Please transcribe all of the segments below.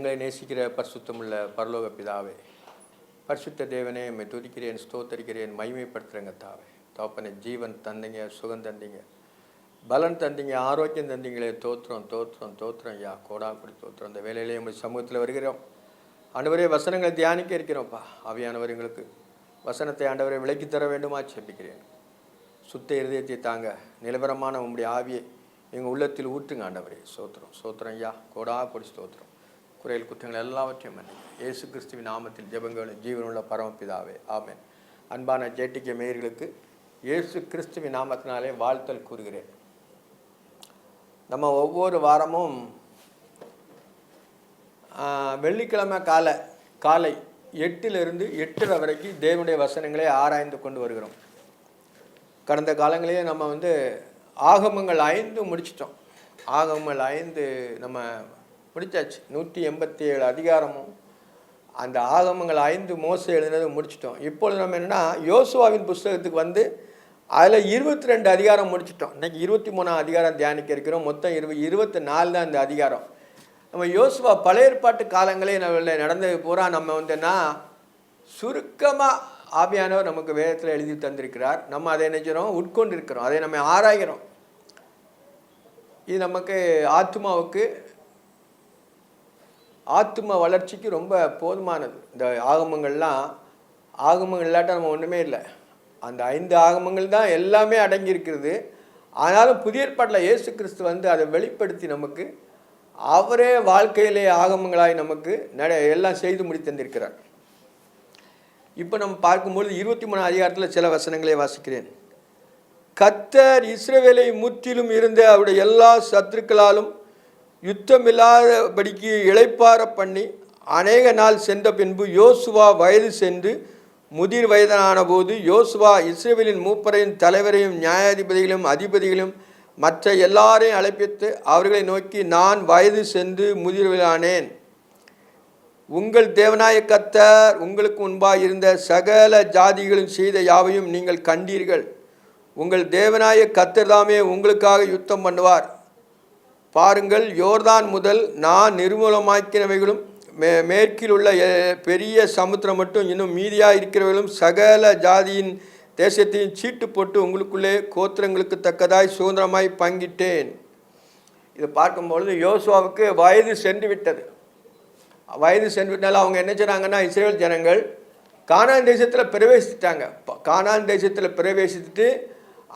எங்களை நேசிக்கிற பரிசுத்தமுள்ள பரலோக பிதாவே, பரிசுத்த தேவனே, உம்மை துதிக்கிறேன், ஸ்தோத்தரிக்கிறேன், மகிமைப்படுத்துகிறேங்க தாவே. தோப்பனை ஜீவன் தந்தீங்க, சுகம் தந்தீங்க, பலன் தந்தீங்க, ஆரோக்கியம் தந்தீங்களே. தோத்திரம் தோத்திரம் தோத்திரம் ஐயா, கோடாக்குடி தோத்திரம். அந்த வேலையிலே உங்கள் சமூகத்தில் வருகிறோம் ஆண்டவரே. வசனங்களை தியானிக்க இருக்கிறோம்ப்பா. ஆவியானவர் எங்களுக்கு வசனத்தை ஆண்டவரை விலக்கி தர வேண்டுமா செபிக்கிறேன். சுத்த இருதயத்தை தாங்க, நிலவரமான உங்களுடைய ஆவியை எங்கள் உள்ளத்தில் ஊற்றுங்க ஆண்டவரே. சோத்திரம் சோத்திரம் ஐயா, கோடாக்குடி ஸ்தோத்திரம். குறையில் குற்றங்கள் எல்லாவற்றையும் மன்னிங்க. இயேசு கிறிஸ்துவின் நாமத்தில் ஜெபங்களும் ஜீவனுள்ள பரமபிதாவே, ஆமென். அன்பான ஜேடிகே மேயர்களுக்கு இயேசு கிறிஸ்துவின் நாமத்தினாலே வாழ்த்தல் கூறுகிறேன். நம்ம ஒவ்வொரு வாரமும் வெள்ளிக்கிழமை காலை 8லிருந்து 8:30 வரைக்கும் தேவனுடைய வசனங்களை ஆராய்ந்து கொண்டு வருகிறோம். கடந்த காலங்களிலே நம்ம ஆகமங்கள் 5 முடிச்சிட்டோம். ஆகமங்கள் 5 நம்ம முடித்தாச்சு. 187 அதிகாரமும் அந்த ஆகமங்கள் 5 மோசே எழுதினது முடிச்சிட்டோம். இப்பொழுது நம்ம என்னென்னா யோசுவாவின் புஸ்தகத்துக்கு அதில் 22 அதிகாரம் முடிச்சிட்டோம். இன்றைக்கி 23ஆம் அதிகாரம் தியானிக்க இருக்கிறோம். மொத்தம் 24 தான் இந்த அதிகாரம். நம்ம யோசுவா பழைய ஏற்பாட்டு காலங்களே நடந்தது பூரா நம்ம சுருக்கமாக ஆவியானவர் நமக்கு வேதத்தில் எழுதி தந்திருக்கிறார். நம்ம அதை நினைக்கிறோம், உட்கொண்டு இருக்கிறோம், அதை நம்ம ஆராய்கிறோம். இது நமக்கு ஆத்தும வளர்ச்சிக்கு ரொம்ப போதுமானது. இந்த ஆகமங்கள் இல்லாட்ட நம்ம ஒன்றுமே இல்லை. அந்த 5 ஆகமங்கள் தான் எல்லாமே அடங்கியிருக்கிறது. ஆனாலும் புதிய ஏற்பாட்டில் இயேசு கிறிஸ்து அதை வெளிப்படுத்தி நமக்கு அவரே வாழ்க்கையிலே ஆகமங்களாய் நமக்கு எல்லாம் செய்து முடித்தந்திருக்கிறார். இப்போ நம்ம பார்க்கும்போது 23ஆம் அதிகாரத்தில் சில வசனங்களை வாசிக்கிறேன். கர்த்தர் இஸ்ரவேலை முற்றிலும் இருந்த அவருடைய எல்லா சத்துருக்களாலும் யுத்தமில்லாதபடிக்கு இளைப்பாற பண்ணி அநேக நாள் சென்ற பின்பு யோசுவா வயது சென்று முதிர் வயதான போது யோசுவா இஸ்ரவேலின் மூப்பரையும் தலைவரையும் நியாயாதிபதிகளையும் அதிபதிகளையும் மற்ற எல்லாரையும் அழைப்பித்து அவர்களை நோக்கி, நான் வயது சென்று முதிர் வயதானேன். உங்கள் தேவனாய கர்த்தர் உங்களுக்கு முன்பாக இருந்த சகல ஜாதிகளும் செய்த யாவையும் நீங்கள் கண்டீர்கள். உங்கள் தேவனாய கர்த்தர் தாமே உங்களுக்காக யுத்தம் பண்ணுவார். பாருங்கள், யோர்தான் முதல் நான் நிர்மூலமாக்கினவைகளும் மேற்கில் உள்ள பெரிய சமுத்திரம் மட்டும் இன்னும் மீதியாக இருக்கிறவர்களும் சகல ஜாதியின் தேசத்தையும் சீட்டு போட்டு உங்களுக்குள்ளே கோத்திரங்களுக்கு தக்கதாய் சுதந்திரமாய் பங்கிட்டேன். இதை பார்க்கும்பொழுது யோசுவாவுக்கு வயது சென்று விட்டது. வயது சென்று விட்டாலும் அவங்க என்ன செய்கிறாங்கன்னா, இஸ்ரேல் ஜனங்கள் கானான் தேசத்தில் பிரவேசித்தாங்க. கானான் தேசத்தில் பிரவேசித்துட்டு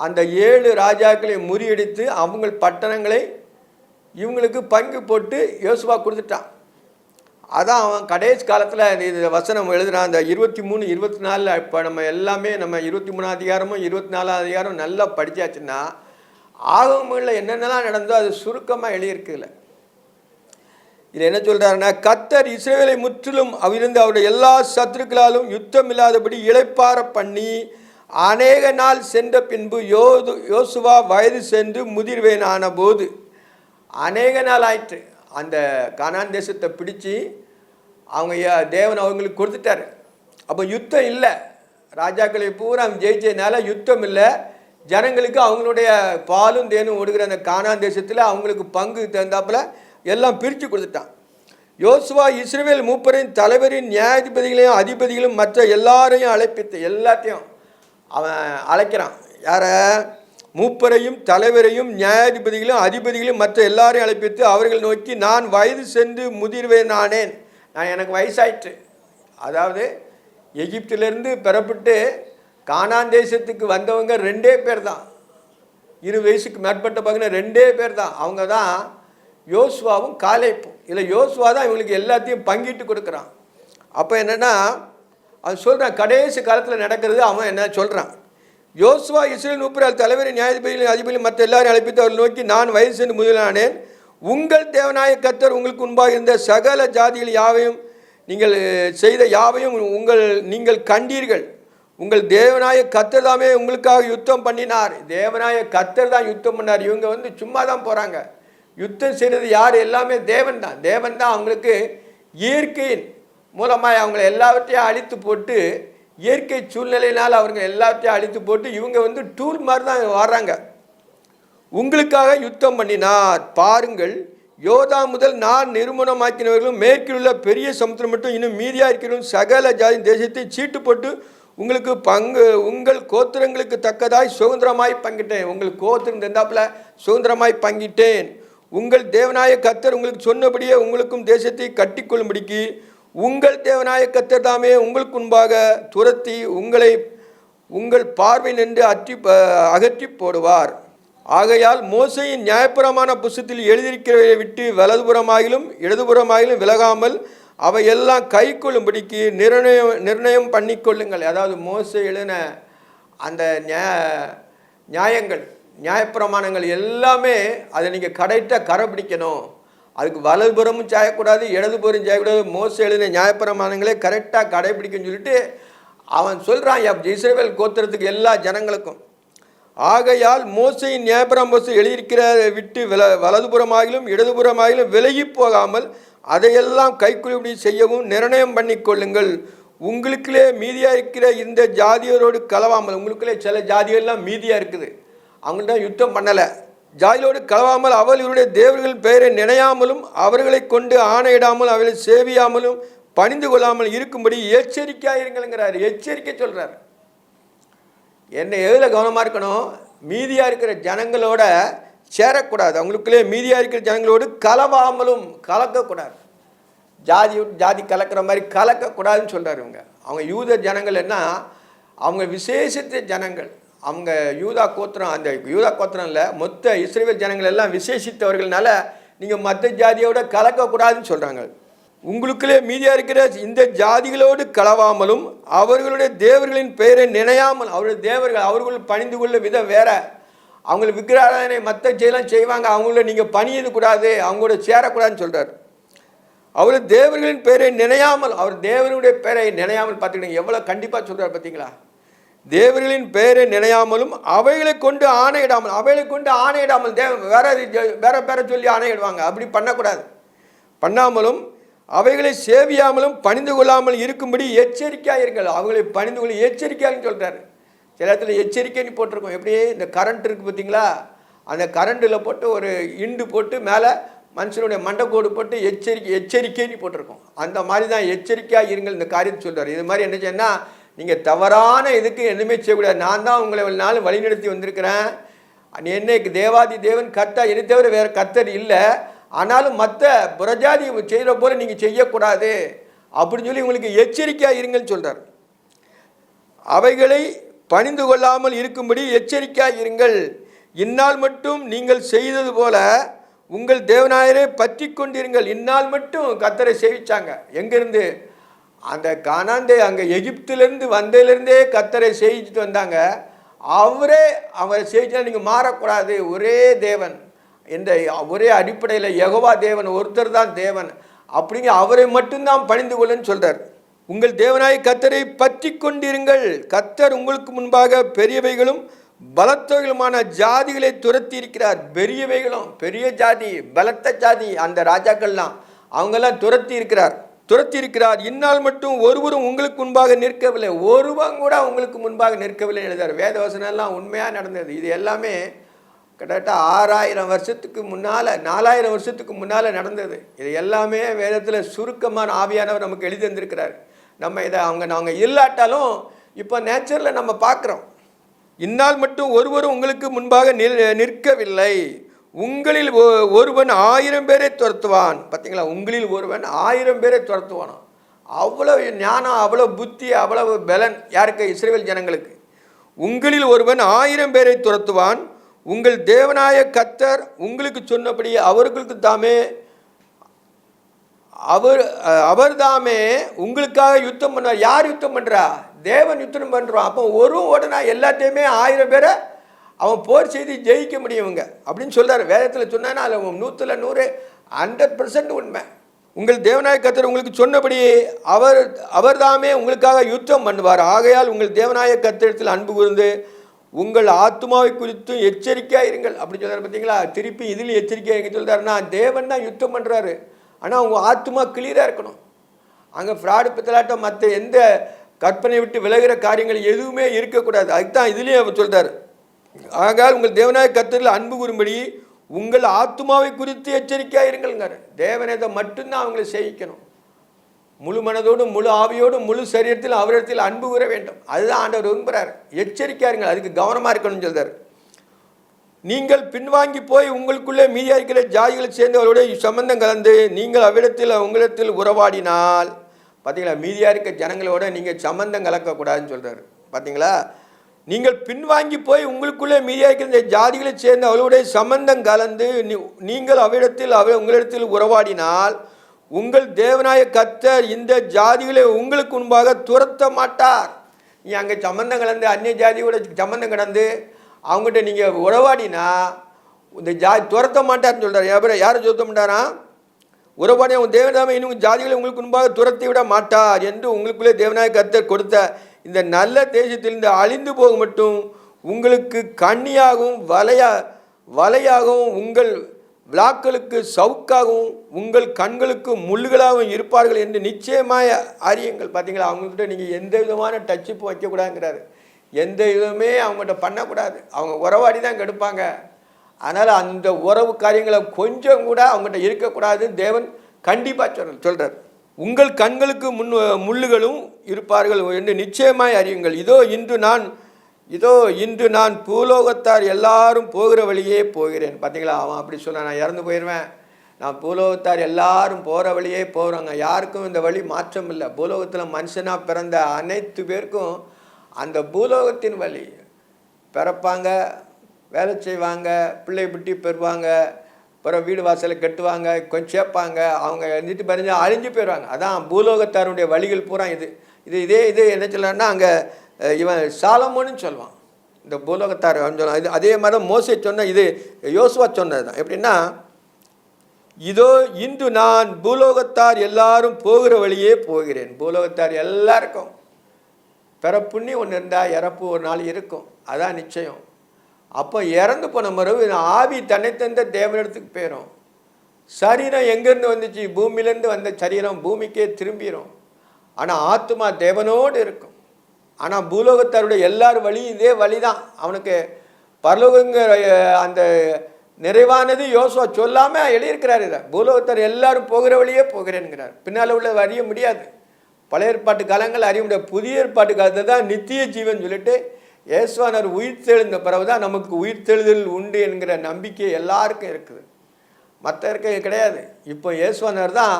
அந்த 7 ராஜாக்களை முறியடித்து அவங்க பட்டணங்களை இவங்களுக்கு பங்கு போட்டு யோசுவா கொடுத்துட்டான். அதான் அவன் கடைசி காலத்தில் இது வசனம் எழுதுகிறான். அந்த 23, 24 இப்போ நம்ம எல்லாமே நம்ம 23ஆம் அதிகாரமும் 24ஆம் அதிகாரம் நல்லா படித்தாச்சுன்னா ஆகமங்களில் என்னென்னலாம் நடந்தோ அது சுருக்கமாக எழுதியிருக்குல்ல. இது என்ன சொல்கிறாருன்னா, கர்த்தர் இஸ்ரவேலை முற்றிலும் அவிழ்ந்து அவருடைய எல்லா சத்துருக்களாலும் யுத்தம் இல்லாதபடி இளைப்பாற பண்ணி அநேக நாள் சென்ற பின்பு யோசுவா வயது சென்று முதிர்வேனான போது, அநேக நாள் ஆயிற்று. அந்த கானான் தேசத்தை பிடிச்சி அவங்க தேவன் அவங்களுக்கு கொடுத்துட்டாரு. அப்போ யுத்தம் இல்லை. ராஜாக்களை பூரா ஜெயிச்சதுனால யுத்தம் இல்லை. ஜனங்களுக்கு அவங்களுடைய பாலும் தேனும் ஓடுகிற அந்த கானான் தேசத்தில் அவங்களுக்கு பங்கு தந்தாப்புல எல்லாம் பிரித்து கொடுத்துட்டான். யோசுவா இஸ்ரவேல் மூப்பரின் தலைவரின் நியாயாதிபதிகளையும் அதிபதிகளும் மற்ற எல்லாரையும் அழைப்பித்து, எல்லாத்தையும் அவன் அழைக்கிறான். யாரை? மூப்பரையும் தலைவரையும் நியாயாதிபதிகளையும் அதிபதிகளையும் மற்ற எல்லாரையும் அழைப்பித்து அவர்கள் நோக்கி, நான் வயது சென்று முதிர்வேனானேன். எனக்கு வயசாயிற்று. அதாவது எகிப்திலிருந்து பெறப்பட்டு கானான் தேசத்துக்கு வந்தவங்க 2 பேர் தான். 20 வயசுக்கு மேற்பட்ட பகுதியில் 2 பேர் தான். அவங்க தான் யோசுவாவும் காலேப்பும். இல்லை, யோசுவா தான் இவங்களுக்கு எல்லாத்தையும் பங்கிட்டு கொடுக்குறான். அப்போ என்னென்னா அவன் சொல்கிறான், கடைசி காலத்தில் நடக்கிறது. அவன் என்ன சொல்கிறான், யோசுவா இஸ்ரவேல் மூப்பரால் தலைவரின் நியாயாதிபதிகளையும் அதிபதிகளையும் மற்ற எல்லாரையும் அழைப்பித்து அவர்கள் நோக்கி, நான் வயது சென்று முதிர்வேனானேன். உங்கள் தேவனாய கர்த்தர் உங்களுக்கு முன்பாக இருந்த சகல ஜாதிகள் யாவையும் நீங்கள் செய்த யாவையும் நீங்கள் கண்டீர்கள். உங்கள் தேவனாய கர்த்தர் தாமே உங்களுக்காக யுத்தம் பண்ணினார். தேவனாய கர்த்தர் தான் யுத்தம் பண்ணார். இவங்க சும்மா தான் போகிறாங்க. யுத்தம் செய்கிறது யார்? எல்லாமே தேவன் தான். தேவன் தான் அவங்களுக்கு இயற்கையின் மூலமாக அவங்களை எல்லாவற்றையும் அழித்து போட்டு, இயற்கை சூழ்நிலையினால் அவங்க எல்லாத்தையும் அழித்து போட்டு இவங்க டூல் மாதிரி தான் வர்றாங்க. உங்களுக்காக யுத்தம் பண்ணினார். பாருங்கள், யோதா முதல் நான் நிர்மூலமாக்கினவர்களும் மேற்கில் உள்ள பெரிய சமுத்திரம் மட்டும் இன்னும் மீதியாக இருக்கிறவர்களும் சகல ஜாதி தேசத்தை சீட்டு போட்டு உங்களுக்கு உங்கள் கோத்திரங்களுக்கு தக்கதாய் சுதந்திரமாய் பங்கிட்டேன். உங்களுக்கு கோத்திரம் தந்தாப்புல சுதந்திரமாய் பங்கிட்டேன். உங்கள் தேவனாய கர்த்தர் உங்களுக்கு சொன்னபடியே உங்களுக்கும் தேசத்தை கட்டிக்கொள்ளும்படிக்கு உங்கள் தேவனாய கர்த்தர் தாமே உங்களுக்கு முன்பாக துரத்தி உங்கள் பார்வை நின்று அகற்றி போடுவார். ஆகையால் மோசையின் நியாயப்பிரமாண புஸ்தகத்தில் எழுதியிருக்கிறதை விட்டு வலதுபுறமாகிலும் இடதுபுறமாகிலும் விலகாமல் அவையெல்லாம் கை கொள்ளும்படிக்கு நிர்ணயம் பண்ணிக்கொள்ளுங்கள். அதாவது மோசை எழுதின அந்த நியாயப்பிரமாணங்கள் எல்லாமே அதை நீங்கள் கரெக்டாக கடைப்பிடிக்கணும். அதுக்கு வலதுபுறமும் செய்யக்கூடாது, இடதுபுறம் செய்யக்கூடாது. மோசை எழுதின நியாயப்பிரமாணங்களே கரெக்டாக கடைப்பிடிக்கணும்னு சொல்லிட்டு அவன் சொல்கிறான் இஸ்ரவேல் கோத்திரத்துக்கு எல்லா ஜனங்களுக்கும். ஆகையால் மோசையின் நியாயப்பிரமாணம் எழுதியிருக்கிறதை விட்டு வலதுபுறமாகிலும் இடதுபுறமாகிலும் விலகி போகாமல் அதையெல்லாம் கைக்குள்ளபடி செய்யவும் நிர்ணயம் பண்ணி கொள்ளுங்கள். உங்களுக்குள்ளே மீதியாக இருக்கிற இந்த ஜாதியரோடு கலவாமல், உங்களுக்குள்ளே சில ஜாதிகள்லாம் மீதியாக இருக்குது, அவங்கள்ட்ட யுத்தம் பண்ணலை, ஜாதியோடு கலவாமல் அவர்களுடைய தேவர்கள் பெயரை நினையாமலும் அவர்களை கொண்டு ஆணையிடாமல் அவர்களை சேவியாமலும் பணிந்து கொள்ளாமல் இருக்கும்படி எச்சரிக்கையாக இருங்கள்ங்கிறார். எச்சரிக்கை சொல்கிறார். என்ன எதில் கவனமாக இருக்கணும்? மீதியாக இருக்கிற ஜனங்களோட சேரக்கூடாது. அவங்களுக்குள்ளே மீதியாக இருக்கிற ஜனங்களோடு கலவாமலும் கலக்கக்கூடாது. ஜாதி கலக்கிற மாதிரி கலக்கக்கூடாதுன்னு சொல்கிறார். அவங்க யூத ஜனங்கள் என்ன, அவங்க விசேஷித்த ஜனங்கள். அவங்க யூதா கோத்திரம், அந்த யூதா கோத்திரம் இல்லை, மொத்த இஸ்ரவேல் ஜனங்கள் எல்லாம் விசேஷித்தவர்கள்னால நீங்கள் மற்ற ஜாதியோட கலக்கக்கூடாதுன்னு சொல்கிறாங்க. உங்களுக்குள்ளே மீதியாக இருக்கிற இந்த ஜாதிகளோடு கலவாமலும் அவர்களுடைய தேவர்களின் பெயரை நினையாமல், அவருடைய தேவர்கள் அவர்கள் பணிந்து கொள்ள விதம் வேற, அவங்களுக்கு விக்கிராராதனை மற்ற செயலாம் செய்வாங்க, அவங்கள நீங்கள் பணியது கூடாது, அவங்களோட சேரக்கூடாதுன்னு சொல்கிறார். அவருடைய தேவர்களின் பெயரை நினையாமல், அவர் தேவனுடைய பெயரை நினையாமல் பார்த்துக்கிட்டீங்க எவ்வளோ கண்டிப்பாக சொல்கிறார் பார்த்தீங்களா? தேவர்களின் பெயரை நினையாமலும் அவைகளை கொண்டு ஆணையிடாமல், வேற பேரை சொல்லி ஆணையிடுவாங்க, அப்படி பண்ணக்கூடாது. பண்ணாமலும் அவைகளை சேவியாமலும் பணிந்து கொள்ளாமல் இருக்கும்படி எச்சரிக்கையாக இருங்கள். அவங்களை பணிந்து கொள்ள எச்சரிக்கையாகன்னு சொல்கிறாரு. சில இடத்துல எச்சரிக்கைன்னு போட்டிருக்கோம். எப்படியே இந்த கரண்ட் இருக்குது பார்த்தீங்களா, அந்த கரண்டில் போட்டு ஒரு இண்டு போட்டு மேலே மனுஷனுடைய மண்டைக்கோடு போட்டு எச்சரிக்கைன்னு போட்டிருக்கோம். அந்த மாதிரி தான் எச்சரிக்கையாக இருங்கள் இந்த காரியத்தை சொல்கிறார். இது மாதிரி என்ன செய்யணும்னா, நீங்கள் தவறான இதுக்கு எதுவுமே செய்யக்கூடாது. நான் தான் உங்களை நாள் வழிநடத்தி வந்திருக்கிறேன், என்னைக்கு தேவாதி தேவன் கர்த்தர், என்னை தவிர வேறு கர்த்தர் இல்லை, ஆனாலும் மற்ற புறஜாதி செய்கிற போல நீங்கள் செய்யக்கூடாது அப்படின்னு சொல்லி உங்களுக்கு எச்சரிக்கையாக இருங்கன்னு சொல்கிறார். அவைகளை பணிந்து கொள்ளாமல் இருக்கும்படி எச்சரிக்கையாக இருங்கள். இந்நாள் மட்டும் நீங்கள் செய்தது போல உங்கள் தேவனாயரை பற்றி கொண்டிருங்கள். இந்நாள் மட்டும் கர்த்தரை சேவிச்சாங்க. எங்கேருந்து? அந்த கானாந்தே அங்கே எகிப்திலேருந்து வந்ததுலேருந்தே கர்த்தரை சேவிச்சுட்டு வந்தாங்க. அவரை சேவிச்சா நீங்கள் மாறக்கூடாது. ஒரே தேவன், இந்த ஒரே அடிப்படையில் யெகோவா தேவன் ஒருத்தர் தான் தேவன், அப்படிங்க அவரை மட்டும்தான் பணிந்து கொள்ளுன்னு சொல்கிறார். உங்கள் தேவனாய் கர்த்தரை பற்றி கொண்டிருங்கள். கர்த்தர் உங்களுக்கு முன்பாக பெரியவைகளும் பலத்தவைகளுமான ஜாதிகளை துரத்தி இருக்கிறார். பெரியவைகளும், பெரிய ஜாதி, பலத்த ஜாதி, அந்த ராஜாக்கள்லாம் அவங்கெல்லாம் துரத்தி இருக்கிறார். இந்நாள் மட்டும் ஒருவரும் உங்களுக்கு முன்பாக நிற்கவில்லை, ஒருவன் கூட உங்களுக்கு முன்பாக நிற்கவில்லை எழுதார். வேத வசனம்லாம் உண்மையாக நடந்தது. இது எல்லாமே கிட்டத்தட்ட 6000 வருஷத்துக்கு முன்னால், 4000 வருஷத்துக்கு முன்னால் நடந்தது. இது எல்லாமே வேதத்தில் சுருக்கமான ஆவியானவர் நமக்கு எழுதி வந்திருக்கிறார். நம்ம இதை நாங்கள் இல்லாட்டாலும் இப்போ நேச்சரில் நம்ம பார்க்குறோம். இந்நாள் மட்டும் ஒருவரும் உங்களுக்கு முன்பாக நிற்கவில்லை. உங்களில் ஒருவன் 1000 பேரை துரத்துவான். பார்த்தீங்களா, உங்களில் ஒருவன் 1000 பேரை துரத்துவானோ. அவ்வளோ ஞானம், அவ்வளோ புத்தி, அவ்வளவு பலன் யாருக்கு? இஸ்ரவேல் ஜனங்களுக்கு. உங்களில் ஒருவன் 1000 பேரை துரத்துவான். உங்கள் தேவனாய கர்த்தர் உங்களுக்கு சொன்னபடி அவர்களுக்கு தாமே அவர் தாமே உங்களுக்காக யுத்தம் பண்ணுவார். யார் யுத்தம் பண்ணுறா? தேவன் யுத்தம் பண்ணுறான். அப்போ ஒரு உடனே எல்லாத்தையுமே 1000 பேரை அவன் போர் செய்து ஜெயிக்க முடியுங்க அப்படின்னு சொல்கிறார். வேதத்தில் சொன்னான்னா அது 100ல் 100 100% உண்மை. உங்கள் தேவனாய கர்த்தர் உங்களுக்கு சொன்னபடி அவர் தாமே உங்களுக்காக யுத்தம் பண்ணுவார். ஆகையால் உங்கள் தேவனாய கர்த்தரிடத்தில் அன்பு கூர்ந்து உங்கள் ஆத்மாவை குறித்து எச்சரிக்கையாக இருங்கள் அப்படின்னு சொல்கிறார். பார்த்தீங்களா, திருப்பி இதில் எச்சரிக்கையாக இருங்க சொல்கிறாருன்னா, தேவன் தான் யுத்தம் பண்ணுறாரு, ஆனால் உங்கள் ஆத்மா கிளியராக இருக்கணும். அங்கே ஃப்ராடு பித்தலாட்டம் மற்ற எந்த கற்பனை விட்டு விலகிற காரியங்கள் எதுவுமே இருக்கக்கூடாது. அதுதான் இதுலேயே அவர் சொல்கிறார். ஆகையால் உங்கள் தேவனாய கர்த்தரில் அன்பு கூறும்படி உங்கள் ஆத்துமாவை குறித்து எச்சரிக்கையாக இருங்கள்ங்காரு. தேவன் இதை மட்டும்தான் அவங்களை செய்யிக்கணும். முழு மனதோடும் முழு ஆவியோடும் முழு சரீரத்தில் அவரிடத்தில் அன்பு கூற வேண்டும். அதுதான் ஆண்டவர் விரும்புகிறார். எச்சரிக்கையாக இருங்கள், அதுக்கு கவனமாக இருக்கணும்னு சொல்கிறார். நீங்கள் பின்வாங்கி போய் உங்களுக்குள்ளே மீதியாக இருக்கிற ஜாதிகளை சேர்ந்தவர்களுடைய சம்பந்தம் கலந்து நீங்கள் அவ்விடத்தில் உங்களிடத்தில் உறவாடினால், பார்த்தீங்களா, மீதியாக இருக்க ஜனங்களோட நீங்கள் சம்பந்தம் கலக்கக்கூடாதுன்னு சொல்கிறார். பார்த்தீங்களா, நீங்கள் பின்வாங்கி போய் உங்களுக்குள்ளே மீதியாக இருக்கிற இந்த ஜாதிகளை சேர்ந்த அவளுடைய சம்பந்தம் கலந்து நீங்கள் அவ்விடத்தில் உங்களிடத்தில் உறவாடினால் உங்கள் தேவனாய கர்த்தர் இந்த ஜாதிகளை உங்களுக்கு முன்பாக துரத்த மாட்டார். நீ அங்கே சம்பந்தம் கலந்து அந்நிய ஜாதியோட சம்பந்தம் கடந்து அவங்ககிட்ட நீங்கள் உறவாடினா இந்த ஜாதி துரத்த மாட்டார்னு சொல்கிறார். யாரும் துரத்த மாட்டாரா? உறவாடி உங்கள் தேவனாம இன்னும் ஜாதிகளை உங்களுக்கு முன்பாக துரத்தி விட மாட்டார் என்று உங்களுக்குள்ளே தேவனாய கர்த்தர் கொடுத்த இந்த நல்ல தேசத்திலிருந்து அழிந்து போக மட்டும் உங்களுக்கு கண்ணியாகவும் வலையாகவும் உங்கள் விழாக்களுக்கு சவுக்காகவும் உங்கள் கண்களுக்கு முள்ளுகளாகவும் இருப்பார்கள் என்று நிச்சயமாக அறியுங்கள். பார்த்தீங்களா, அவங்கக்கிட்ட நீங்கள் எந்த விதமான டச்சிப்பு வைக்கக்கூடாதுங்கிறாரு. எந்த இதுவுமே அவங்ககிட்ட பண்ணக்கூடாது. அவங்க உறவாடி தான் கெடுப்பாங்க. அதனால் அந்த உறவு காரியங்களை கொஞ்சம் கூட அவங்ககிட்ட இருக்கக்கூடாது. தேவன் கண்டிப்பாக சொல்கிறார். உங்கள் கண்களுக்கு முள்ளுகளும் இருப்பார்கள் என்று நிச்சயமாய் அறியுங்கள். இதோ இன்று நான் பூலோகத்தார் எல்லாரும் போகிற வழியே போகிறேன். பார்த்தீங்களா, அவன் அப்படி சொன்னான், நான் இறந்து போயிடுவேன், நான் பூலோகத்தார் எல்லாரும் போகிற வழியே போகிறாங்க. யாருக்கும் இந்த வழி மாற்றம் இல்லை. பூலோகத்தில் மனுஷனாக பிறந்த அனைத்து பேருக்கும் அந்த பூலோகத்தின் வழி. பிறப்பாங்க, வேலை செய்வாங்க, பிள்ளை பிட்டி பெறுவாங்க, அப்புறம் வீடு வாசலை கட்டுவாங்க, கொஞ்சம் சேர்ப்பாங்க, அவங்க எழுந்திட்டு பறிஞ்சு அழிஞ்சு போயிடுவாங்க. அதான் பூலோகத்தாருடைய வழிகள் பூரா இது என்ன சொல்லலாம்னா, அங்கே இவன் சாலமோன்னு சொல்லுவான். இந்த பூலோகத்தார் சொல்லுவான். இது அதே மாதிரி தான் மோசே சொன்ன, இது யோசுவா சொன்னது தான். எப்படின்னா, இதோ இன்று நான் பூலோகத்தார் எல்லாரும் போகிற வழியே போகிறேன். பூலோகத்தார் எல்லாருக்கும் பிறப்புண்ணி ஒன்று இருந்தால் இறப்பு ஒரு நாள் இருக்கும், அதான் நிச்சயம். அப்போ இறந்து போன மரபு ஆவி தன்னை தந்த தேவனிடத்துக்கு போயிடும். சரீரம் எங்கேருந்து வந்துச்சு? பூமியிலேருந்து வந்த சரீரம் பூமிக்கே திரும்பிடும். ஆனால் ஆத்மா தேவனோடு இருக்கும். ஆனால் பூலோகத்தாருடைய எல்லார் வழியும் இதே வழி தான். அவனுக்கு பரலோகங்கிற அந்த நிறைவானது யோசுவா சொல்லாமல் எழுதியிருக்கிறார். இதை பூலோகத்தார் எல்லாரும் போகிற வழியே போகிறேன்கிறார். பின்னால் உள்ள அறிய முடியாது. பழைய ஏற்பாட்டு காலங்கள் அறிய முடியாது. புதிய ஏற்பாட்டு காலத்தை தான் நித்திய ஜீவன் சொல்லிட்டு இயேசுவானவர் உயிர் தெழுந்த பிறகு தான் நமக்கு உயிர் தெழுதல் உண்டு என்கிற நம்பிக்கை எல்லாருக்கும் இருக்குது. மற்றவருக்கு கிடையாது. இப்போ இயேசுவானவர் தான்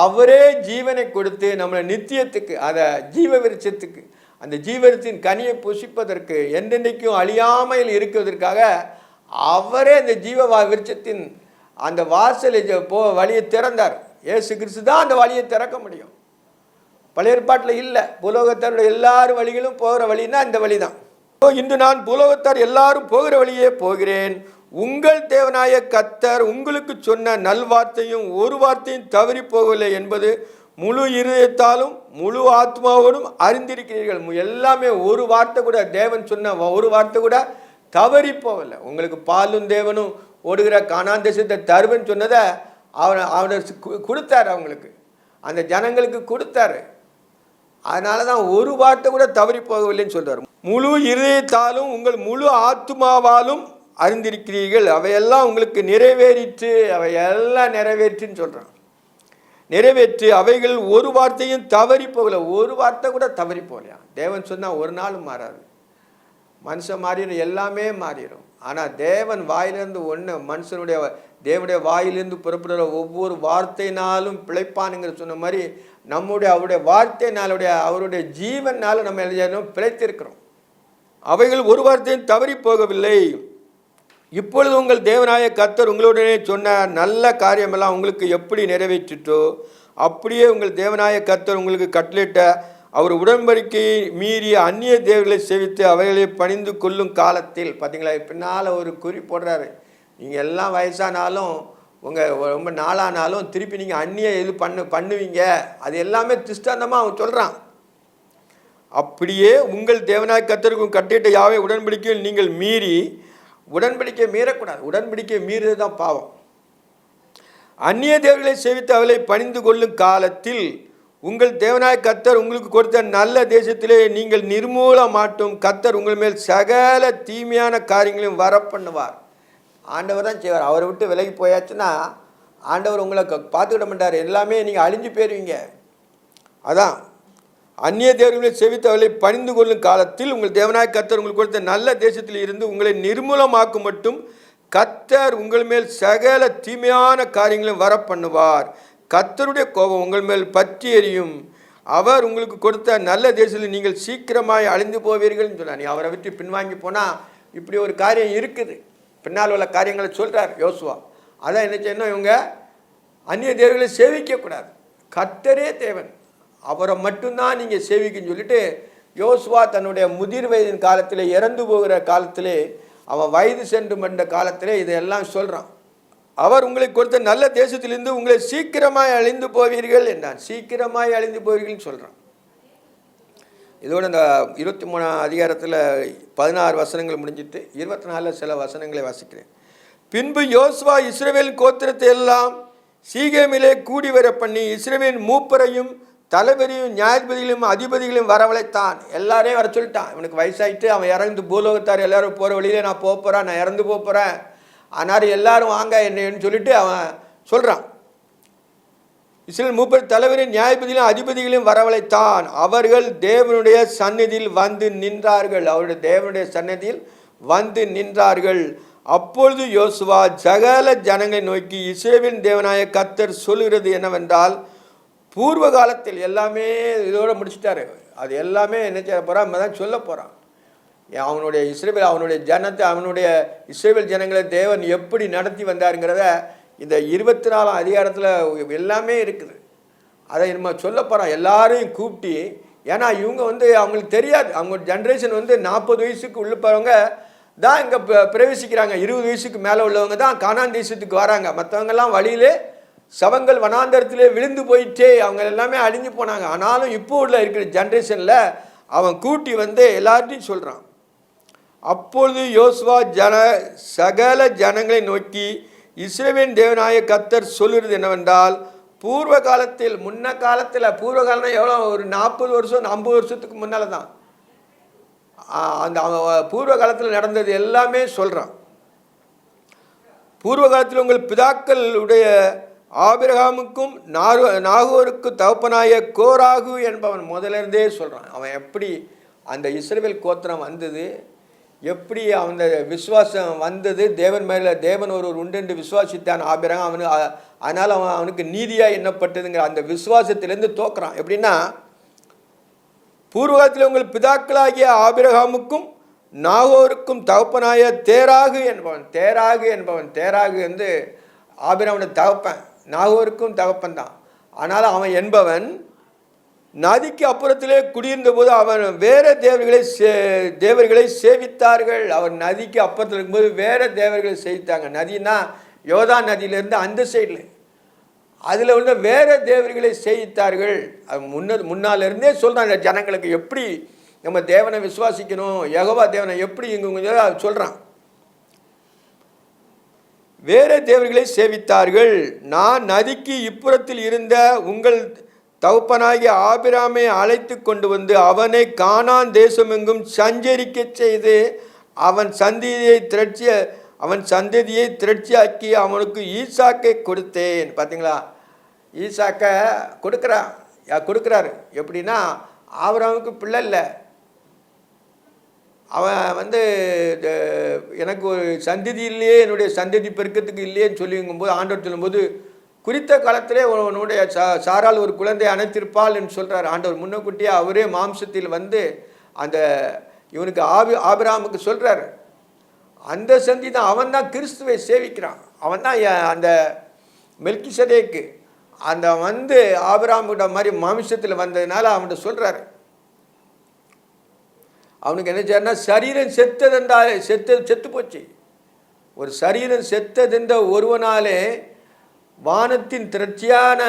அவரே ஜீவனை கொடுத்து நம்மளை நித்தியத்துக்கு, அதை ஜீவ விருட்சத்துக்கு, அந்த ஜீவனத்தின் கனியை புசிப்பதற்கு, என்றென்றைக்கும் அழியாமையில் இருக்கிறதற்காக அவரே அந்த ஜீவ விருட்சத்தின் அந்த வாசலை வழியை திறந்தார். இயேசு கிறிஸ்து தான் அந்த வழியை திறக்க முடியும். பழைய ஏற்பாட்டில் இல்லை. பூலோகத்தாருடைய எல்லாரும் வழிகளும் போகிற வழின்னா இந்த வழி தான். இன்று நான் பூலோகத்தார் எல்லாரும் போகிற வழியே போகிறேன். உங்கள் தேவனாய கர்த்தர் உங்களுக்கு சொன்ன நல்வார்த்தையும் ஒரு வார்த்தையும் தவறி போகவில்லை என்பது முழு இருதயத்தாலும் முழு ஆத்மாவோடும் அறிந்திருக்கிறீர்கள். எல்லாமே ஒரு வார்த்தை கூட, தேவன் சொன்ன ஒரு வார்த்தை கூட தவறி போகலை. உங்களுக்கு பாலும் தேவனும் ஓடுகிற கானான் தேசத்தை தருவன் சொன்னதை அவர் கொடுத்தாரு. அவங்களுக்கு, அந்த ஜனங்களுக்கு கொடுத்தாரு. அதனால தான் ஒரு வார்த்தை கூட தவறி போகவில்லைன்னு சொல்றார். முழு இருதயத்தாலும் உங்கள் முழு ஆத்மாவாலும் அறிந்திருக்கிறீர்கள், அவையெல்லாம் உங்களுக்கு நிறைவேறிற்று, அவையெல்லாம் நிறைவேற்றுன்னு சொல்கிறான். நிறைவேற்று அவைகள் ஒரு வார்த்தையும் தவறி போகல. ஒரு வார்த்தை கூட தவறி போகலையா? தேவன் சொன்னால் ஒரு நாளும் மாறாது. மனுஷன் மாறிடும், எல்லாமே மாறிடும். ஆனால் தேவன் வாயிலிருந்து ஒன்று, மனுஷனுடைய தேவனுடைய வாயிலிருந்து புறப்படுற ஒவ்வொரு வார்த்தையினாலும் பிழைப்பானுங்கிற சொன்ன மாதிரி அவருடைய வார்த்தையினாலுடைய அவருடைய ஜீவனால் நம்ம எழுதினோம் பிழைத்திருக்கிறோம். அவைகள் ஒரு வார்த்தையும் தவறி போகவில்லை. இப்பொழுது உங்கள் தேவனாய கர்த்தர் உங்களுடனே சொன்ன நல்ல காரியமெல்லாம் உங்களுக்கு எப்படி நிறைவேற்றிட்டோ அப்படியே உங்கள் தேவனாய கர்த்தர் உங்களுக்கு கட்டளிட்ட அவர் உடன்படிக்கையை மீறிய அந்நிய தேவர்களை சேவித்து அவைகளை பணிந்து கொள்ளும் காலத்தில், பார்த்தீங்களா, பின்னால் ஒரு குறி போடுறாரு. நீங்கள் எல்லாம் வயசானாலும் ரொம்ப நாளானாலும் திருப்பி நீங்கள் அந்நிய இது பண்ணுவீங்க. அது எல்லாமே திஷ்டாந்தமாக அவன் சொல்கிறான். அப்படியே உங்கள் தேவனாய கர்த்தருக்கும் கட்டிட்ட யாவை உடன்படிக்கையில் நீங்கள் மீறி, உடன்படிக்கை மீறக்கூடாது. உடன்படிக்கை மீறுறது தான் பாவம். அந்நிய தேவர்களை சேவித்து அவளை பணிந்து கொள்ளும் காலத்தில் உங்கள் தேவனாய கர்த்தர் உங்களுக்கு கொடுத்த நல்ல தேசத்திலே நீங்கள் நிர்மூல மாட்டும் கர்த்தர் உங்கள் மேல் சகல தீமையான காரியங்களையும் வர பண்ணுவார். ஆண்டவர் தான் செய்வார். அவரை விட்டு விலகி போயாச்சுன்னா ஆண்டவர் உங்களை பார்த்துக்கிட மாட்டார், எல்லாமே நீங்கள் அழிஞ்சு போயிருவீங்க. அதான் அந்நிய தேவர்களை செவித்தவர்களை பணிந்து கொள்ளும் காலத்தில் உங்கள் தேவனாய கர்த்தர் உங்களுக்கு கொடுத்த நல்ல தேசத்தில் இருந்து உங்களை நிர்மூலமாக்கும் மட்டும் கர்த்தர் உங்கள் மேல் சகல தீமையான காரியங்களும் வர பண்ணுவார். கர்த்தருடைய கோபம் உங்கள் மேல் பற்றி எரியும். அவர் உங்களுக்கு கொடுத்த நல்ல தேசத்தில் நீங்கள் சீக்கிரமாய் அழிந்து போவீர்கள்னு சொன்னார். நீ அவரை விட்டு பின்வாங்கி போனால் இப்படி ஒரு காரியம் இருக்குது. பின்னால் உள்ள காரியங்களை சொல்கிறார் யோசுவா. அதான் என்ன செய்யணும், இவங்க அந்நிய தேவர்களை சேவிக்கக்கூடாது, கர்த்தரே தேவன், அவரை மட்டும்தான் நீங்கள் சேவிக்குன்னு சொல்லிட்டு யோசுவா தன்னுடைய முதிர் வயதின் காலத்தில், இறந்து போகிற காலத்திலே, அவன் வயது சென்று வந்த காலத்திலே இதையெல்லாம் சொல்கிறான். அவர் உங்களுக்கு கொடுத்த நல்ல தேசத்திலிருந்து உங்களை சீக்கிரமாய் அழிந்து போவீர்கள் என்றான். சீக்கிரமாய் அழிந்து போவீர்கள்னு சொல்கிறான். இதோட இந்த 23ஆம் அதிகாரத்தில் 16 வசனங்கள் முடிஞ்சிட்டு 24 சில வசனங்களை வாசிக்கிறேன். பின்பு யோசுவா இஸ்ரவேல் கோத்திரத்தை எல்லாம் சீகேமிலே கூடி வர பண்ணி இஸ்ரவேல் மூப்பரையும் தலைவரையும் நியாயாதிபதிகளையும் அதிபதிகளையும் வரவழைத்தான். எல்லாரையும் வர சொல்லிட்டான். இவனுக்கு வயசாயிட்டு அவன் இறந்து பூலோகத்தார் எல்லாரும் போகிற வழியிலே நான் போகிறேன், நான் இறந்து போகிறேன், ஆனால் எல்லாரும் வாங்க என்னன்னு சொல்லிட்டு அவன் சொல்கிறான். இஸ்ரவேல் மூப்பர் தலைவரின் நியாயாதிபதிகளையும் அதிபதிகளையும் வரவழைத்தான். அவர்கள் தேவனுடைய சந்நிதியில் வந்து நின்றார்கள். அவருடைய தேவனுடைய சந்நிதியில் வந்து நின்றார்கள். அப்பொழுது யோசுவா சகல ஜனங்களை நோக்கி இஸ்ரவேலின் தேவனாய கர்த்தர் சொல்லுகிறது என்னவென்றால், பூர்வ காலத்தில் எல்லாமே இதோடு முடிச்சிட்டாரு. அது எல்லாமே என்ன செய்ய போகிறான், தான் சொல்ல போகிறான். அவனுடைய இஸ்ரவேல், அவனுடைய ஜனத்தை, அவனுடைய இஸ்ரவேல் ஜனங்களை தேவன் எப்படி நடத்தி வந்தாருங்கிறத இந்த 24ஆம் அதிகாரத்தில் எல்லாமே இருக்குது. அதை நம்ம சொல்ல போகிறோம். எல்லாரையும் கூப்பிட்டு, ஏன்னா இவங்க அவங்களுக்கு தெரியாது, அவங்க ஜென்ரேஷன் 40 வயசுக்கு உள்ளப்பவங்க தான் இங்கே பிரவேசிக்கிறாங்க. 20 வயசுக்கு மேலே உள்ளவங்க தான் கானான் தேசத்துக்கு வராங்க. மற்றவங்கெல்லாம் வழியிலே சவங்கள் வனாந்தரத்திலே விழுந்து போயிட்டே அவங்க எல்லாமே அழிஞ்சு போனாங்க. ஆனாலும் இப்போ உள்ள இருக்கிற ஜென்ரேஷனில் அவன் கூட்டி எல்லார்ட்டையும் சொல்கிறான். அப்பொழுது யோசுவா சகல ஜனங்களை நோக்கி இஸ்ரவேலின் தேவனாய கர்த்தர் சொல்லுறது என்னவென்றால், பூர்வ காலத்தில், முன்ன காலத்தில், பூர்வ காலம்னா எவ்வளோ, ஒரு 40 வருஷம் 50 வருஷத்துக்கு முன்னால் தான் அந்த பூர்வ காலத்தில் நடந்தது எல்லாமே சொல்கிறான். பூர்வ காலத்தில் உங்கள் பிதாக்களுடைய ஆபிரகாமுக்கும் நாகோருக்கு தகப்பனாய கோராகு என்பவன் முதலிருந்தே சொல்கிறான். அவன் எப்படி அந்த இஸ்ரவேல் கோத்திரம் வந்தது, எப்படி அந்த விசுவாசம் வந்தது, தேவன் மேலே தேவன் ஒருவர் உண்டு என்று விசுவாசித்தான் ஆபிரகாம், அதனால் அவனுக்கு நீதியாக எண்ணப்பட்டதுங்கிற அந்த விசுவாசத்திலேருந்து தோக்குறான். எப்படின்னா, பூர்வகாலத்தில் உங்கள் பிதாக்களாகிய ஆபிரகாமுக்கும் நாகோருக்கும் தகப்பனாய தேராகு என்பவன், தேராகு ஆபிரகாமுடைய தகப்பன், நாகோருக்கும் தகப்பன் தான். ஆனால் அவன் என்பவன் நதிக்கு அப்புறத்திலே குடியிருந்த போது அவன் வேற தேவர்களை சேவித்தார்கள். அவர் நதிக்கு அப்புறத்தில் இருக்கும்போது வேற தேவர்களை சேவித்தாங்க. நதினா யோர்தான் நதியிலேருந்து அந்த சைடில், அதில் வேற தேவர்களை சேவித்தார்கள். முன்னாலிருந்தே சொல்கிறான் ஜனங்களுக்கு எப்படி நம்ம தேவனை விசுவாசிக்கணும், யெகோவா தேவனை எப்படி இங்கே சொல்கிறான். வேற தேவர்களை சேவித்தார்கள். நான் நதிக்கு இப்புறத்தில் இருந்த உங்கள் தகப்பனாகிய ஆபிராமை அழைத்து கொண்டு வந்து அவனை கானான் தேசமெங்கும் சஞ்சரிக்க செய்து அவன் சந்ததியை திரட்சியாக்கி அவனுக்கு ஈசாக்கை கொடுத்தேன். பார்த்தீங்களா, ஈசாக்கை கொடுக்குறாரு. எப்படின்னா, ஆபிரகாமுக்கு பிள்ளை இல்லை, அவன் எனக்கு ஒரு சந்ததி இல்லையே, என்னுடைய சந்ததி பெருக்கத்துக்கு இல்லையேன்னு சொல்லிங்கும்போது ஆண்டவர் சொல்லும்போது, குறித்த காலத்திலே உன்னுடைய சாரால் ஒரு குழந்தை அணைத்திருப்பாள் என்று சொல்கிறார் ஆண்டவர். முன்னக்கூட்டியே அவரே மாம்சத்தில் அந்த இவனுக்கு ஆபிரகாமுக்கு சொல்கிறார். அந்த சந்தி தான், அவன் தான் கிறிஸ்துவை சேவிக்கிறான். அவன் தான் அந்த மெல்கிசதேக்கு அந்த ஆபிரகாமுட மாதிரி மாம்சத்தில் வந்ததுனால அவன்கிட்ட சொல்கிறார். அவனுக்கு என்ன செய்யறா, சரீரம் செத்து போச்சு. ஒரு சரீரம் செத்ததென்ற ஒருவனாலே வானத்தின் திரட்சியான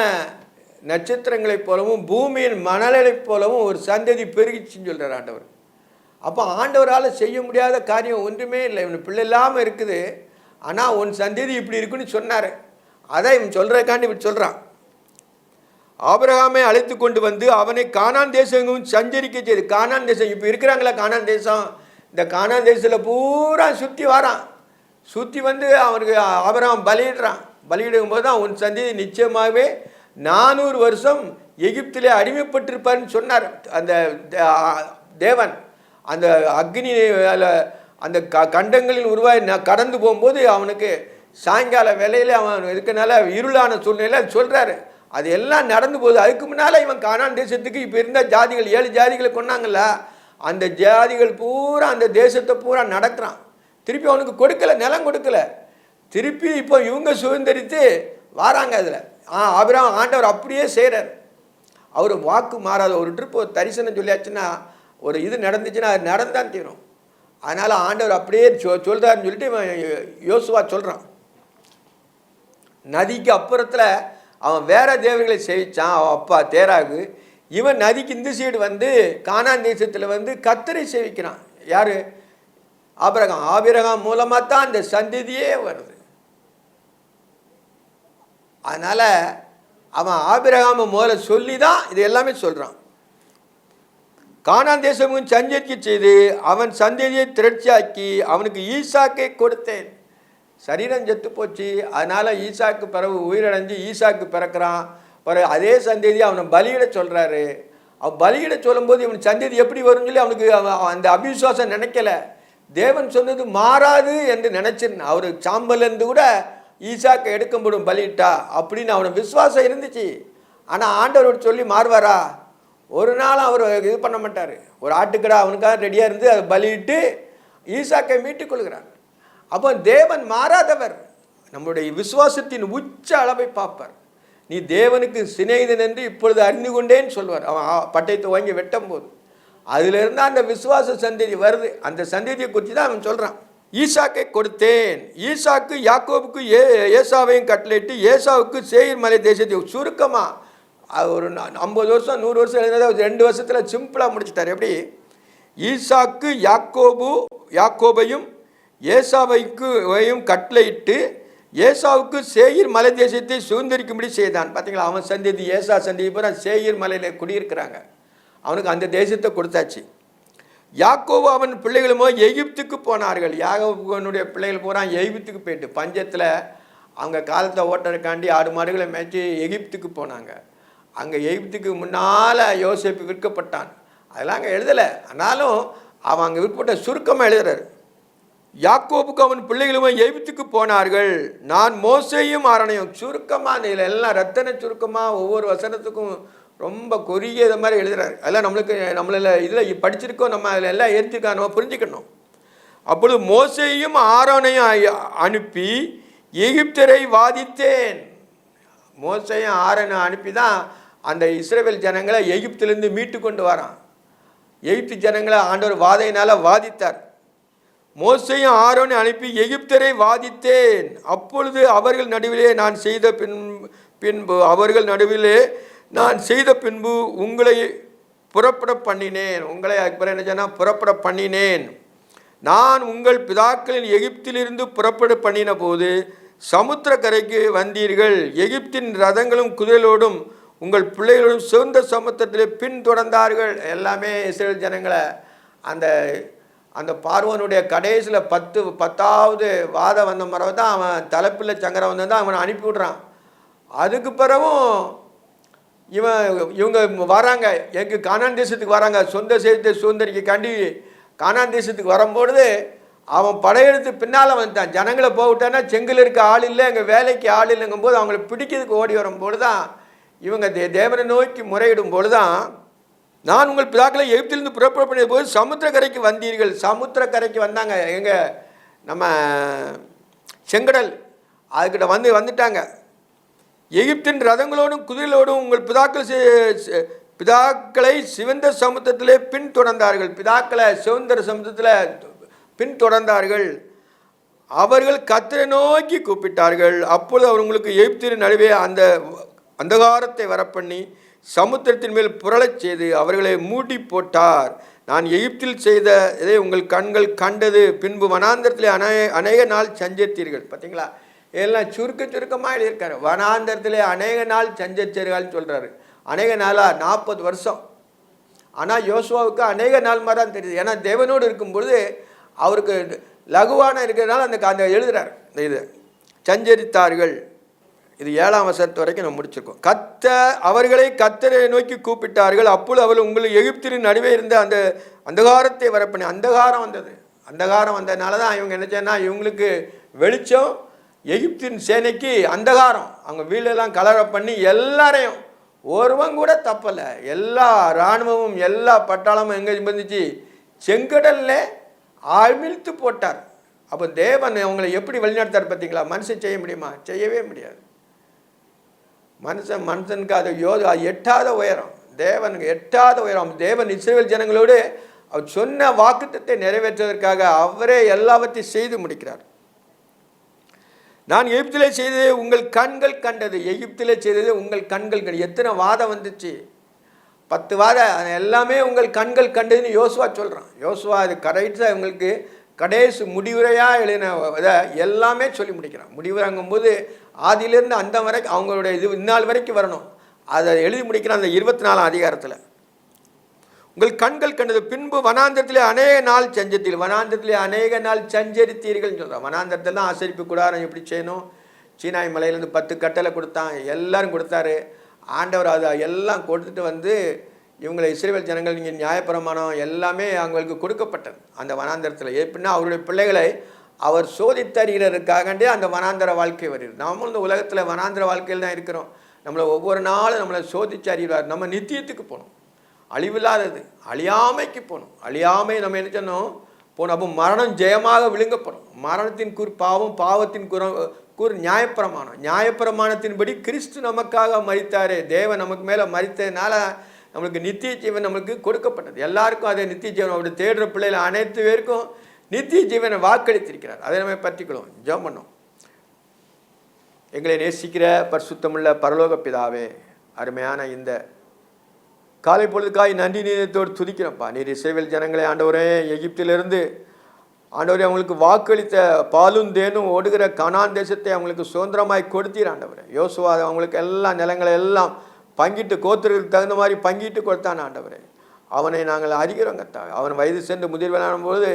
நட்சத்திரங்களைப் போலவும் பூமியின் மணலைப் போலவும் ஒரு சந்ததி பெருகிச்சின்னு சொல்கிறார் ஆண்டவர். அப்போ ஆண்டவரால் செய்ய முடியாத காரியம் ஒன்றுமே இல்லை. இவன் பிள்ளை இல்லாமல் இருக்குது, ஆனால் உன் சந்ததி இப்படி இருக்குன்னு சொன்னார். அதை இவன் சொல்கிறதுக்காண்டி இப்படி சொல்கிறான். ஆபிரகாமை அழைத்து கொண்டு வந்து அவனை கானான் தேசங்களும் சஞ்சரிக்க செய்து, கானான் தேசம் இப்போ இருக்கிறாங்களா கானான் தேசம், இந்த கானான் தேசத்தில் பூரா சுற்றி வரான். சுற்றி வந்து அவனுக்கு ஆபிரகாம் பலியிடும் போது தான் உன் சந்ததி நிச்சயமாகவே 400 வருஷம் எகிப்திலே அடிமைப்பட்டிருப்பார்னு சொன்னார் அந்த தேவன். அந்த அக்னி அந்த கண்டங்களில் உருவாகி கடந்து போகும்போது அவனுக்கு சாயங்கால வேலையில் அவன் இருக்கனால இருளான சூழ்நிலையில் சொல்கிறாரு. அது எல்லாம் நடந்து போகுது. அதுக்கு முன்னால் இவன் கானான் தேசத்துக்கு இப்போ இருந்த ஜாதிகள் 7 ஜாதிகளை கொண்டாங்கல்ல, அந்த ஜாதிகள் பூரா அந்த தேசத்தை பூரா நடக்கிறான். திருப்பி அவனுக்கு கொடுக்கல, நிலம் கொடுக்கல. திருப்பி இப்போ இவங்க சுதந்திரித்து வராங்க. அதில் ஆபிரகாம் ஆண்டவர் அப்படியே செய்கிறார். அவர் வாக்கு மாறாத. ஒரு ட்ரிப் ஒரு தரிசனம் சொல்லியாச்சுன்னா, ஒரு இது நடந்துச்சுன்னா அது நடந்தான் தீரும். அதனால் ஆண்டவர் அப்படியே சொல்கிறாருன்னு சொல்லிட்டு யோசுவா சொல்கிறான். நதிக்கு அப்புறத்தில் அவன் வேற தேவர்களை சேவிச்சான், அவன் அப்பா தேராகு. இவன் நதிக்கு இந்த சைடு வந்து கானான் தேசத்தில் வந்து கர்த்தரை சேவிக்கிறான். யார்? ஆபிரகாம் மூலமாக தான் அந்த சந்ததியே வருது. அதனால் அவன் ஆபிரகாமை முதல்ல சொல்லி தான் இது எல்லாமே சொல்கிறான். கானான் தேசமும் சஞ்சரிக்க செய்து அவன் சந்ததியை திரட்சியாக்கி அவனுக்கு ஈசாக்கை கொடுத்தேன். சரீரம் செத்து போச்சு, அதனால் ஈசாக்கு பிறகு உயிரடைஞ்சு ஈசாக்கு பிறக்கிறான். பிறகு அதே சந்ததி அவனை பலியிட சொல்கிறாரு. அவன் பலியிட சொல்லும்போது இவன் சந்ததி எப்படி வரும்னு சொல்லி அவனுக்கு அந்த அபிவிசுவாசம் நினைக்கல. தேவன் சொன்னது மாறாது என்று நினச்சிருந்தான். அவர் சாம்பல்லேருந்து கூட ஈசாக்கை எடுக்கப்படும் பலியிட்டா அப்படின்னு அவனை விசுவாசம் இருந்துச்சு. ஆனால் ஆண்டவர் சொல்லி மாறுவாரா? ஒரு நாள் அவர் இது பண்ண மாட்டார். ஒரு ஆட்டுக்கடை அவனுக்காக ரெடியாக இருந்து அதை பலியிட்டு ஈசாக்கை மீட்டுக் கொள்கிறார். அப்போ தேவன் மாறாதவர். நம்முடைய விசுவாசத்தின் உச்ச அளவை பார்ப்பார். நீ தேவனுக்கு சிநேகிதன் என்று இப்பொழுது அறிந்து கொண்டேன்னு சொல்வார். அவன் பட்டயத்தை வாங்கி வெட்டும் போது அதிலிருந்து அந்த விசுவாச சந்ததி வருது. அந்த சந்ததியை குறித்து தான் அவன் சொல்கிறான். ஈசாக்கை கொடுத்தேன். ஈசாக்கு யாக்கோபுக்கு ஏசாவையும் கட்டளையிட்டு ஏசாவுக்கு சேயீர் மலை தேசத்தை சுருக்கமாக ஒரு 50 வருஷம் 100 வருஷம் எழுதினதை 2 வருஷத்தில் சிம்பிளாக முடிச்சிட்டார். எப்படி? ஈசாக்கு யாக்கோபையும் ஏசாவையும் கட்டளையிட்டு ஏசாவுக்கு சேயீர் மலை தேசத்தை சுதந்திரிக்கும்படி செய்தான். பார்த்தீங்களா? அவன் சந்ததி ஏசா சந்ததி பூரா சேயீர் மலையில் குடியிருக்கிறாங்க. அவனுக்கு அந்த தேசத்தை கொடுத்தாச்சு. யாக்கோபு அவன் பிள்ளைகளுமோ எகிப்துக்கு போனார்கள். யாக்கோபுனுடைய பிள்ளைகள் பூரா எகிப்துக்கு போயிட்டு பஞ்சத்தில் அவங்க காலத்தை ஓட்டுறதுக்காண்டி ஆடு மாடுகளை மேய்ச்சி எகிப்துக்கு போனாங்க. அங்கே எகிப்துக்கு முன்னால் யோசேப்பு விற்கப்பட்டான். அதெல்லாம் அங்கே எழுதலை. ஆனாலும் அவன் அங்கே விற்கப்பட்ட சுருக்கமாக எழுதுறாரு. யாக்கோபுக்கு அவன் பிள்ளைகளும் எகிப்துக்கு போனார்கள். நான் மோசேயும் ஆரோனையும் சுருக்கமாக இதில் எல்லாம் ரத்தன சுருக்கமாக ஒவ்வொரு வசனத்துக்கும் ரொம்ப குறுகிய இது மாதிரி எழுதுறாரு. அதெல்லாம் நம்மள இதில் படிச்சிருக்கோம், நம்ம அதில் எல்லாம் ஏற்றிருக்கோம், நம்ம புரிஞ்சுக்கணும். அப்பொழுது மோசேயும் ஆரோனையும் அனுப்பி எகிப்தரை வாதித்தேன். மோசையும் ஆரோனை அனுப்பி தான் அந்த இஸ்ரவேல் ஜனங்களை எகிப்திலிருந்து மீட்டு கொண்டு வரான். எகிப்து ஜனங்களை ஆண்டவர் வாதையினால் வாதித்தார். மோசையும் ஆரோனை அனுப்பி எகிப்தரை வாதித்தேன். அப்பொழுது அவர்கள் நடுவிலே நான் செய்த பின்பு உங்களை புறப்பட பண்ணினேன். உங்களை அக்பர் என்ன சொன்னால் புறப்பட பண்ணினேன். நான் உங்கள் பிதாக்களின் எகிப்திலிருந்து புறப்பட பண்ணின போது சமுத்திரக்கரைக்கு வந்தீர்கள். எகிப்தின் ரதங்களும் குதிரைகளோடும் உங்கள் பிள்ளைகளோடும் சிவந்த சமுத்திரத்திலே பின்தொடர்ந்தார்கள். எல்லாமே இஸ்ரவேல் ஜனங்களை அந்த பார்வோனுடைய கடைசியில் 10வது வாதம் வந்த மரவை தான் அவன் தலைப்பிள்ளை சங்கரம் வந்து தான் அவனை அனுப்பி விடுறான். அதுக்கு பிறகும் இவங்க வராங்க, எங்கள் கானான் தேசத்துக்கு வராங்க. சொந்த சேர்த்து சுதந்திரிக்காண்டி கானான் தேசத்துக்கு வரும்பொழுது அவன் படையெடுத்து பின்னால் வந்துட்டான். ஜனங்களை போவிட்டான்னா செங்கல் இருக்க ஆள் இல்லை, எங்கள் வேலைக்கு ஆள் இல்லைங்கும் போது அவங்கள பிடிக்கிறதுக்கு ஓடி வரும்போது தான் இவங்க தேவனை நோக்கி முறையிடும் பொழுது தான் நான் உங்கள் பிதாக்களை எகிப்திலிருந்து புறப்பட பண்ணிய போது சமுத்திரக்கரைக்கு வந்தீர்கள். சமுத்திரக்கரைக்கு வந்தாங்க. எங்கள் நம்ம செங்கடல் அதுக்கிட்ட வந்துட்டாங்க. எகிப்தின் ரதங்களோடும் குதிரைகளோடும் உங்கள் பிதாக்களை சிவந்த சமுத்திரத்திலே பின்தொடர்ந்தார்கள். பிதாக்களை சிவந்த சமுத்திரத்தில் பின்தொடர்ந்தார்கள். அவர்கள் கர்த்தரை நோக்கி கூப்பிட்டார்கள். அப்பொழுது அவர் உங்களுக்கு எகிப்தின் நடுவே அந்த அந்தகாரத்தை வரப்பண்ணி சமுத்திரத்தின் மேல் புரளச் செய்து அவர்களை மூடி போட்டார். நான் எகிப்தில் செய்த இதை உங்கள் கண்கள் கண்டது. பின்பு வனாந்தரத்தில் அநேக நாள் சஞ்சரித்தீர்கள். பார்த்தீங்களா? இதெல்லாம் சுருக்கமாக எழுதியிருக்காரு. வனாந்தரத்தில் அநேக நாள் சஞ்சரித்தீர்கள்னு சொல்கிறாரு. அநேக நாளாக 40 வருஷம். ஆனால் யோசுவாவுக்கு அநேக நாள் மாதிரி தான் தெரியுது. ஏன்னா தேவனோடு இருக்கும்பொழுது அவருக்கு லகுவான இருக்கிறதுனால அந்த எழுதுறாரு. இந்த இது சஞ்சரித்தார்கள். இது 7ஆம் வசனத்து வரைக்கும் நம்ம முடிச்சிருக்கோம். அவர்களை கர்த்தரை நோக்கி கூப்பிட்டார்கள். அப்பொழுது அவர்கள் உங்களுக்கு எகிப்தின் நடுவே இருந்த அந்த அந்தகாரத்தை வரப்பண்ணி, அந்தகாரம் வந்தது. அந்தகாரம் வந்ததுனால தான் இவங்க என்ன செய்யனா, இவங்களுக்கு வெளிச்சம், எகிப்தின் சேனைக்கு அந்தகாரம். அவங்க வீடெல்லாம் கலரை பண்ணி எல்லாரையும், ஒருவன் கூட தப்பலை, எல்லா இராணுவமும் எல்லா பட்டாளமும் எங்கே வந்துச்சு, செங்கடல்ல அமிழ்த்து போட்டார். அப்போ தேவன் அவங்களை எப்படி வழிநடத்தார் பார்த்தீங்களா? மனுஷன் செய்ய முடியுமா? செய்யவே முடியாது. மனுஷனுக்கு அது எட்டாத உயரம், தேவனுக்கு எட்டாத உயரம். தேவன் இஸ்ரவேல் ஜனங்களோடு அவர் சொன்ன வாக்குத்தத்தை நிறைவேற்றுவதற்காக அவரே எல்லாவற்றையும் செய்து முடிக்கிறார். நான் எகிப்திலே செய்தது உங்கள் கண்கள் கண்டது. எகிப்திலே செய்தது உங்கள் கண்கள் கண்டது. எத்தனை வாதம் வந்துச்சு, 10 வாதம், எல்லாமே உங்கள் கண்கள் கண்டதுன்னு யோசுவா சொல்கிறான். யோசுவா அது கரெக்டாக இவங்களுக்கு கடைசி முடிவுரையாக எழுதின இதை எல்லாமே சொல்லி முடிக்கிறான். முடிவுரைங்கும்போது ஆதியிலேருந்து அந்த வரைக்கும் அவங்களுடைய இது இந்நாள் வரைக்கும் வரணும், அதை எழுதி முடிக்கிறான். அந்த 24ஆம் அதிகாரத்தில் உங்கள் கண்கள் கண்டது. பின்பு வனாந்தரத்திலே அநேக நாள் சஞ்சத்தில், வனாந்தரத்திலே அநேக நாள் சஞ்சரித்தீர்கள்னு சொல்கிறான். வனாந்தரத்தில் தான் ஆசரிப்பு கூடாரம் எப்படி செய்யணும், சீனாய் மலையிலேருந்து 10 கட்டளை கொடுத்தான், எல்லாரும் கொடுத்தாரு. ஆண்டவர் அதை எல்லாம் கொடுத்துட்டு வந்து இவங்களை இஸ்ரவேல் ஜனங்கள் நீங்கள் நியாயப்பிரமாணம் எல்லாமே அவங்களுக்கு கொடுக்கப்பட்டது அந்த வனாந்தரத்தில். எப்படின்னா அவருடைய பிள்ளைகளை அவர் சோதித்தறிகிறதுக்காகண்டே அந்த வனாந்தர வாழ்க்கை வருகிறது. நாமும் இந்த உலகத்தில் வனாந்தர வாழ்க்கையில் தான் இருக்கிறோம். நம்மளை ஒவ்வொரு நாளும் நம்மளை சோதித்து அறிவார். நம்ம நித்தியத்துக்கு போகணும், அழிவில்லாதது அழியாமைக்கு போகணும். அழியாமை நம்ம என்ன சொன்னோம் போகணும். அப்போ மரணம் ஜெயமாக விழுங்கப்படும். மரணத்தின் பாவம், பாவத்தின் நியாயப்பிரமாணம், நியாயப்பிரமாணத்தின்படி கிறிஸ்து நமக்காக மரித்தாரே. தேவன் நமக்கு மேலே மரித்ததுனால நம்மளுக்கு நித்திய ஜீவன் நம்மளுக்கு கொடுக்கப்பட்டது. எல்லாருக்கும் அதே நித்திய ஜீவன். அப்படி தேடுற பிள்ளைகள் அனைத்து பேருக்கும் நித்திய ஜீவனை வாக்களித்திருக்கிறார். அதை நம்ம பற்றிக்கணும், ஜெபம் பண்ணோம். எங்களை நேசிக்கிற பரிசுத்தமுள்ள பரலோக பிதாவே, அருமையான இந்த காலை பொழுதுக்காய் நன்றி நீதத்தோடு துதிக்கிறப்பா. நீர் இஸ்ரவேல் ஜனங்களை ஆண்டவரே எகிப்திலிருந்து ஆண்டவரே அவங்களுக்கு வாக்களித்த பாலும் தேனும் ஓடுகிற கானான் தேசத்தை அவங்களுக்கு சுதந்திரமாய் கொடுத்தீர் ஆண்டவரே. யோசுவா அவங்களுக்கு எல்லா நிலங்களை எல்லாம் பங்கிட்டு கோத்திரத்துக்கு தகுந்த மாதிரி பங்கிட்டு கொடுத்தான் ஆண்டவரே. அவனை நாங்கள் அறிகிறோங்கத்தா. அவன் வயது சென்று முதிர்வனாகும் போது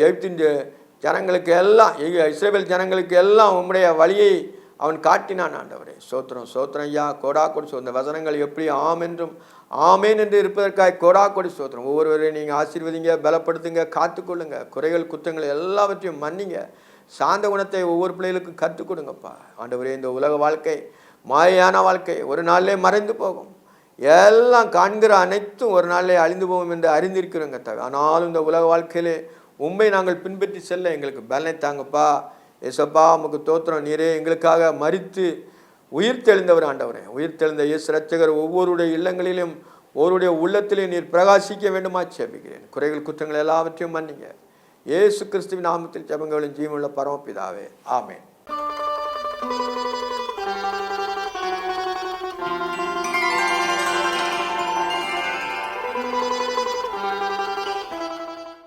எகிப்தின் ஜனங்களுக்கு எல்லாம், இஸ்ரவேல் ஜனங்களுக்கு எல்லாம் உம்முடைய வழியை அவன் காட்டினான் ஆண்டவரே. சோத்திரம் சோத்திரம் ஐயா, கோடா கொடி. அந்த வசனங்கள் எப்படி ஆம் என்றும் ஆமேன் என்று இருப்பதற்காக கோடா கொடி சோத்திரம். ஒவ்வொருவரையும் நீங்கள் ஆசீர்வதிங்க, பலப்படுத்துங்க, காத்துக்கொள்ளுங்க, குறைகள் குற்றங்கள் எல்லாவற்றையும் மன்னிங்க. சாந்த குணத்தை ஒவ்வொரு பிள்ளைகளுக்கும் கற்றுக் கொடுங்கப்பா ஆண்டவரே. இந்த உலக வாழ்க்கை மாயான வாழ்க்கை, ஒரு நாளிலே மறைந்து போகும். எல்லாம் காண்கிற அனைத்தும் ஒரு நாளிலே அழிந்து போகும் என்று அறிந்திருக்கிறோங்க தவிர. ஆனாலும் இந்த உலக வாழ்க்கையிலே உண்மை நாங்கள் பின்பற்றி செல்ல எங்களுக்கு பலனை தாங்கப்பா. ஏசப்பா உமக்கு தோத்திரம். நீரே எங்களுக்காக மரித்து உயிர் தெழுந்தவர் ஆண்டவரே. உயிர் தெழுந்த இயேசு ரட்சகர் ஒவ்வொருடைய இல்லங்களிலும் ஒருடைய உள்ளத்திலே நீர் பிரகாசிக்க வேண்டுமா ஜெபிக்கிறேன். குறைகள் குற்றங்கள் எல்லாவற்றையும் மன்னிங்க. இயேசு கிறிஸ்துவின் நாமத்தில் ஜெபங்களும் ஜீவனுள்ள பரமபிதாவே, ஆமென்.